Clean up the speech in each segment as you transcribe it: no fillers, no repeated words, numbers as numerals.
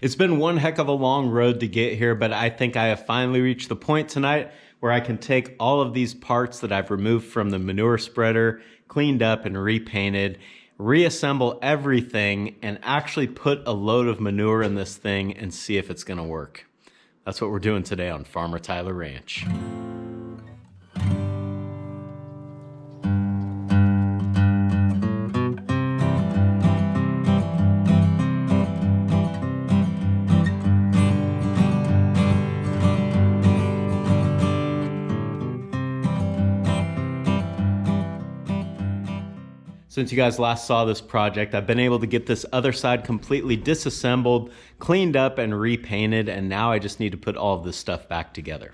It's been one heck of a long road to get here, but I think I have finally reached the point tonight where I can take all of these parts that I've removed from the manure spreader, cleaned up and repainted, reassemble everything, and actually put a load of manure in this thing and see if it's gonna work. That's what we're doing today on Farmer Tyler Ranch. Since you guys last saw this project, I've been able to get this other side completely disassembled, cleaned up, and repainted, and now I just need to put all of this stuff back together.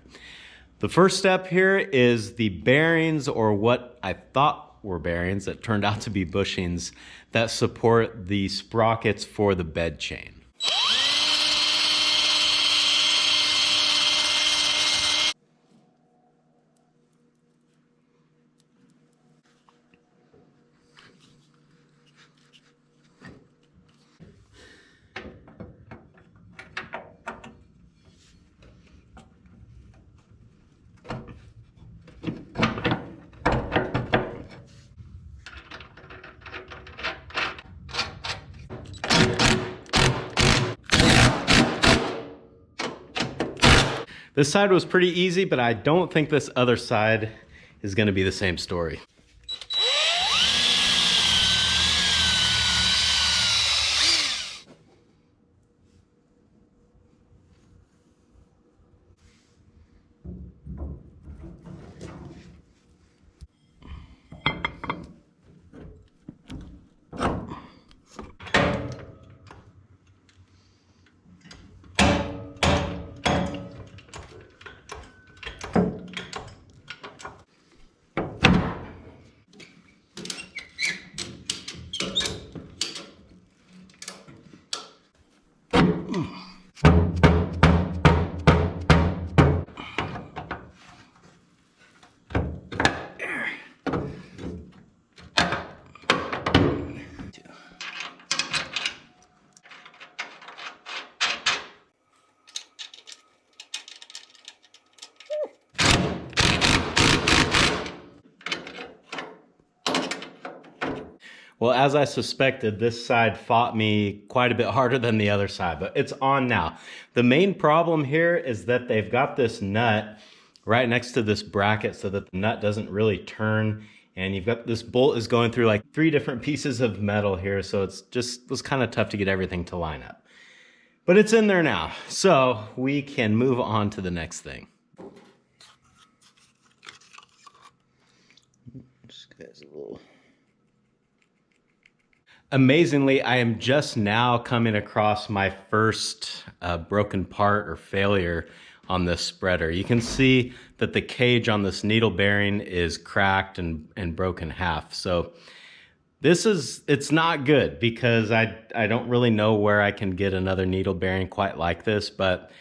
The first step here is the bearings, or what I thought were bearings that turned out to be bushings, that support the sprockets for the bed chain. This side was pretty easy, but I don't think this other side is going to be the same story. Well, as I suspected, this side fought me quite a bit harder than the other side, but it's on now. The main problem here is that they've got this nut right next to this bracket so that the nut doesn't really turn, and you've got this bolt is going through like 3 different pieces of metal here, so it was kind of tough to get everything to line up. But it's in there now, so we can move on to the next thing. Just guys a little... Amazingly, I am just now coming across my first broken part or failure on this spreader. You can see that the cage on this needle bearing is cracked and broken half. So it's not good because I don't really know where I can get another needle bearing quite like this. But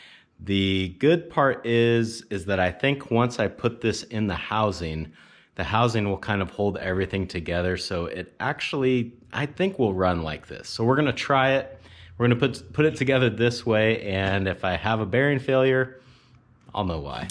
the good part is that I think once I put this in the housing will kind of hold everything together, so it actually, I think, will run like this. So we're gonna try it. We're gonna put it together this way, and if I have a bearing failure, I'll know why.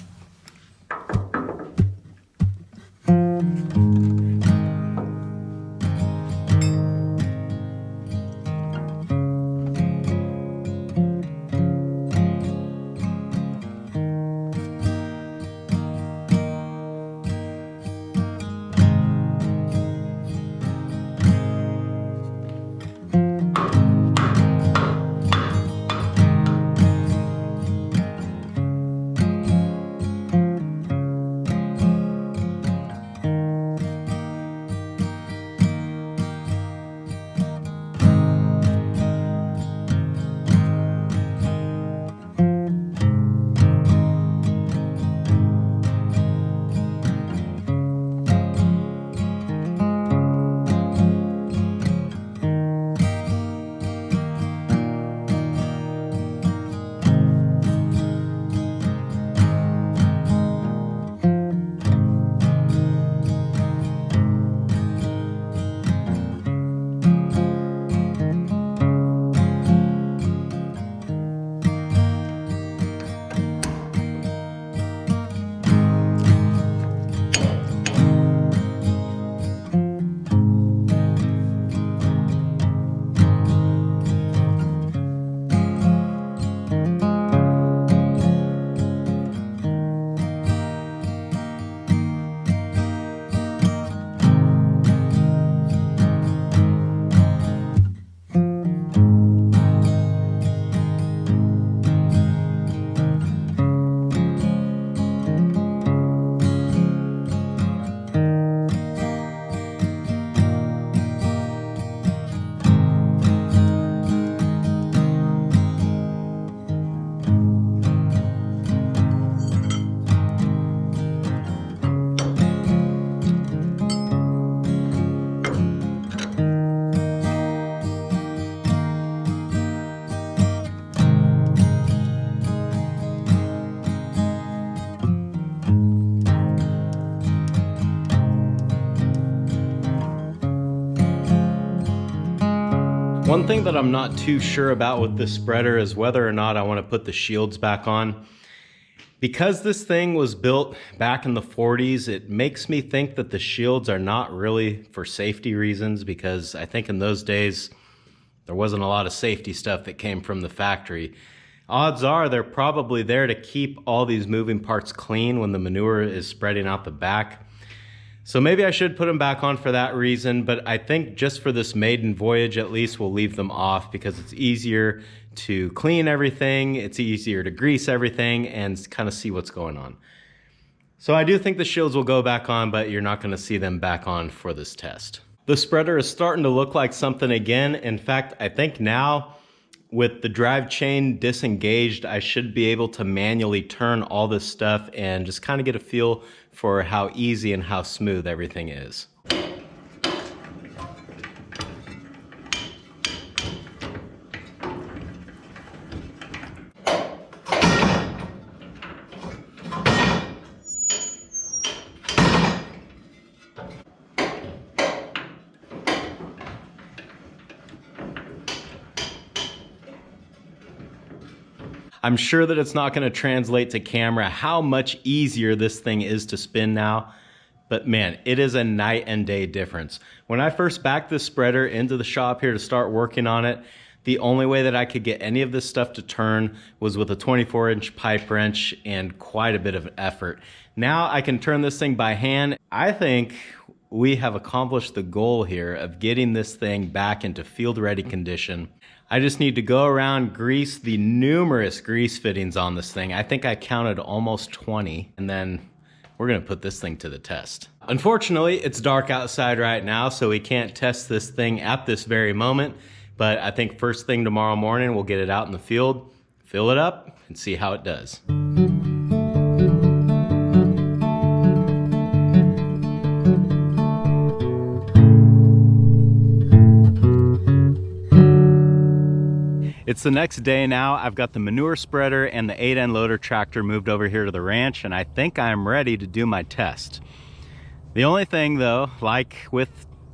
One thing that I'm not too sure about with this spreader is whether or not I want to put the shields back on. Because this thing was built back in the 40s, it makes me think that the shields are not really for safety reasons, because I think in those days there wasn't a lot of safety stuff that came from the factory. Odds are they're probably there to keep all these moving parts clean when the manure is spreading out the back. So maybe I should put them back on for that reason, but I think just for this maiden voyage at least we'll leave them off, because it's easier to clean everything, it's easier to grease everything, and kind of see what's going on. So I do think the shields will go back on, but you're not going to see them back on for this test. The spreader is starting to look like something again. In fact, I think now with the drive chain disengaged, I should be able to manually turn all this stuff and just kind of get a feel for how easy and how smooth everything is. I'm sure that it's not going to translate to camera how much easier this thing is to spin now, but man, it is a night and day difference. When I first backed this spreader into the shop here to start working on it, the only way that I could get any of this stuff to turn was with a 24-inch pipe wrench and quite a bit of effort. Now I can turn this thing by hand. I think we have accomplished the goal here of getting this thing back into field-ready condition. I just need to go around, grease the numerous grease fittings on this thing. I think I counted almost 20, and then we're gonna put this thing to the test. Unfortunately, it's dark outside right now, so we can't test this thing at this very moment, but I think first thing tomorrow morning, we'll get it out in the field, fill it up, and see how it does. It's the next day now. I've got the manure spreader and the 8N loader tractor moved over here to the ranch, and I think I'm ready to do my test. The only thing though,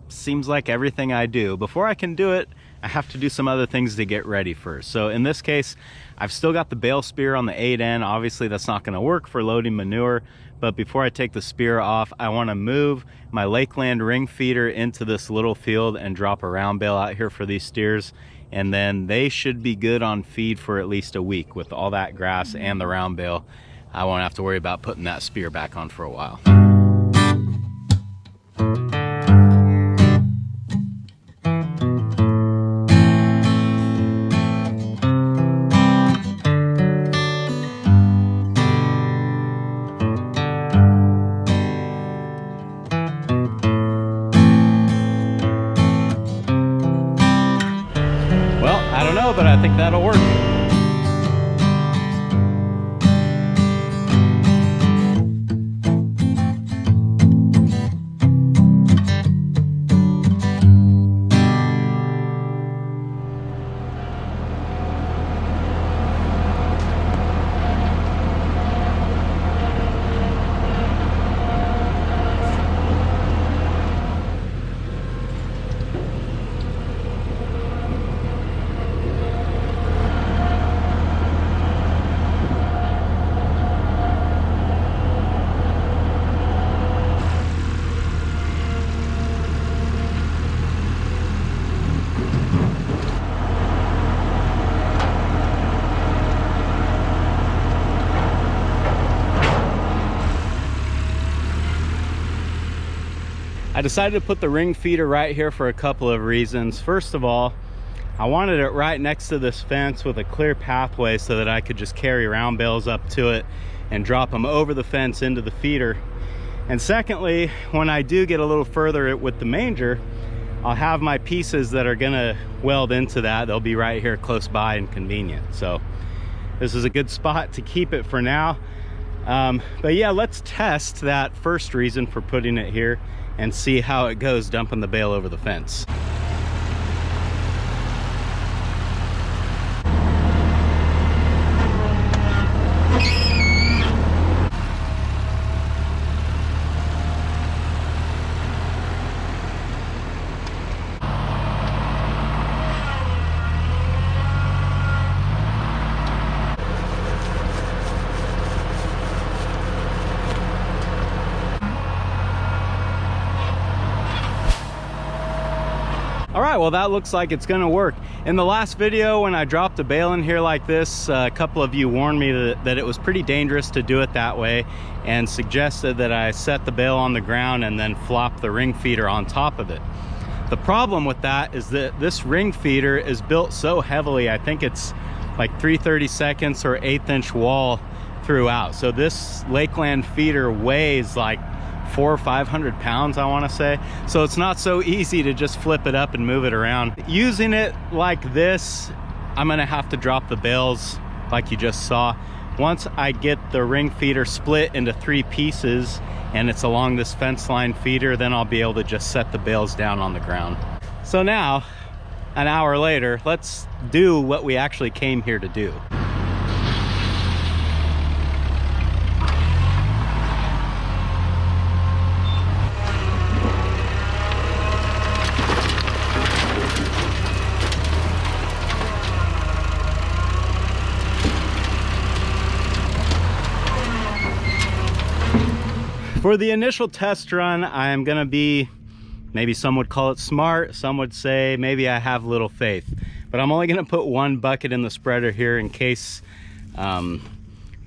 seems like everything I do, before I can do it, I have to do some other things to get ready first. So in this case, I've still got the bale spear on the 8N. Obviously that's not gonna work for loading manure, but before I take the spear off, I wanna move my Lakeland ring feeder into this little field and drop a round bale out here for these steers. And then they should be good on feed for at least a week. With all that grass and the round bale, I won't have to worry about putting that spear back on for a while. But I think that'll work. I decided to put the ring feeder right here for a couple of reasons. First of all, I wanted it right next to this fence with a clear pathway so that I could just carry round bales up to it and drop them over the fence into the feeder. And secondly, when I do get a little further with the manger, I'll have my pieces that are gonna weld into that. They'll be right here close by and convenient. So this is a good spot to keep it for now. But yeah, let's test that first reason for putting it here and see how it goes dumping the bale over the fence. well, that looks like it's gonna work. In the last video, when I dropped a bale in here like this, a couple of you warned me that it was pretty dangerous to do it that way and suggested that I set the bale on the ground and then flop the ring feeder on top of it. The problem with that is that this ring feeder is built so heavily. I think it's like 3/32 or 1/8 inch wall throughout. So this Lakeland feeder weighs like 400 or 500 pounds, I want to say. So it's not so easy to just flip it up and move it around. Using it like this, I'm gonna have to drop the bales like you just saw. Once I get the ring feeder split into 3 pieces and it's along this fence line feeder, then I'll be able to just set the bales down on the ground. So now, an hour later, let's do what we actually came here to do. For the initial test run, I'm gonna be, maybe some would call it smart, some would say maybe I have little faith, but I'm only gonna put 1 bucket in the spreader here in case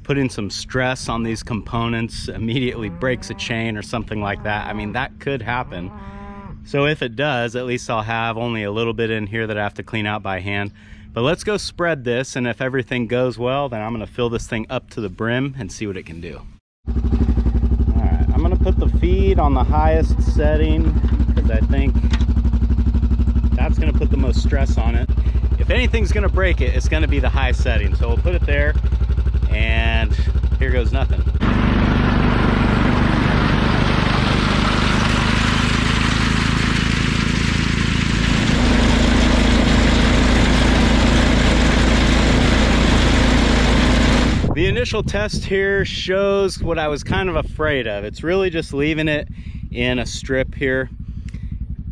putting some stress on these components immediately breaks a chain or something like that. I mean, that could happen. So if it does, at least I'll have only a little bit in here that I have to clean out by hand. But let's go spread this, and if everything goes well, then I'm gonna fill this thing up to the brim and see what it can do. I'm gonna put the feed on the highest setting because I think that's gonna put the most stress on it. If anything's gonna break it, it's gonna be the high setting. So we'll put it there, and here goes nothing. The initial test here shows what I was kind of afraid of. It's really just leaving it in a strip here.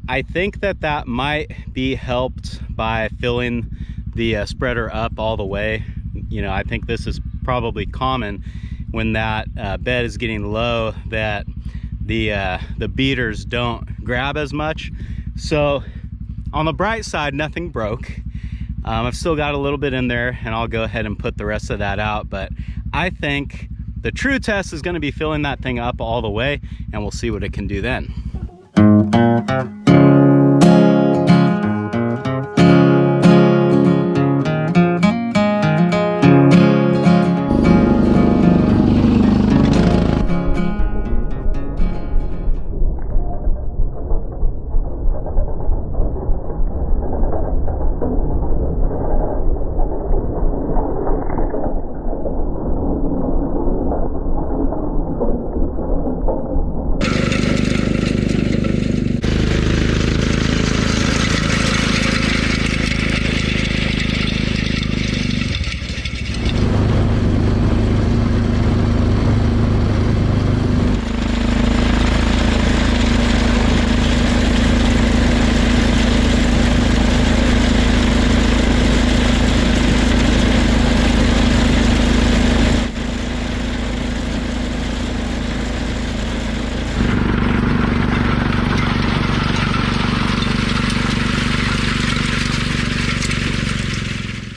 I think that might be helped by filling the spreader up all the way. You know, I think this is probably common when that bed is getting low, that the beaters don't grab as much. So on the bright side, nothing broke. I've still got a little bit in there, and I'll go ahead and put the rest of that out. But I think the true test is going to be filling that thing up all the way, and we'll see what it can do then.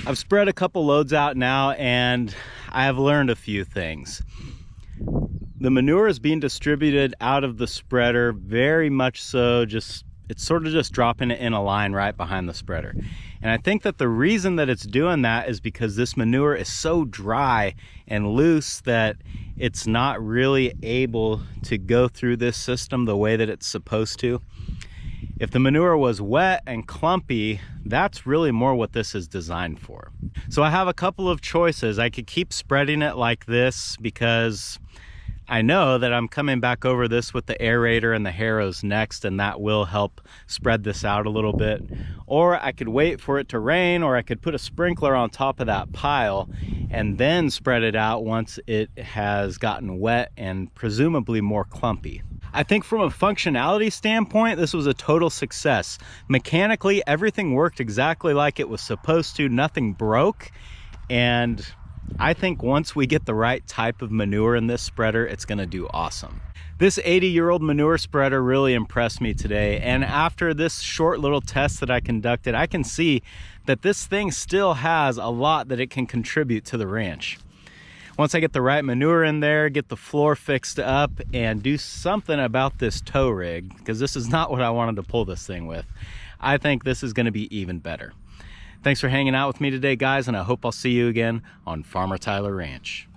I've spread a couple loads out now, and I have learned a few things. The manure is being distributed out of the spreader very much so, it's sort of just dropping it in a line right behind the spreader. And I think that the reason that it's doing that is because this manure is so dry and loose that it's not really able to go through this system the way that it's supposed to. If the manure was wet and clumpy, that's really more what this is designed for. So I have a couple of choices. I could keep spreading it like this because I know that I'm coming back over this with the aerator and the harrows next, and that will help spread this out a little bit. Or I could wait for it to rain, or I could put a sprinkler on top of that pile and then spread it out once it has gotten wet and presumably more clumpy. I think from a functionality standpoint, this was a total success. Mechanically, everything worked exactly like it was supposed to. Nothing broke. And I think once we get the right type of manure in this spreader, it's gonna do awesome. This 80-year-old manure spreader really impressed me today, and after this short little test that I conducted, I can see that this thing still has a lot that it can contribute to the ranch. Once I get the right manure in there, get the floor fixed up, and do something about this tow rig, because this is not what I wanted to pull this thing with, I think this is gonna be even better. Thanks for hanging out with me today, guys, and I hope I'll see you again on Farmer Tyler Ranch.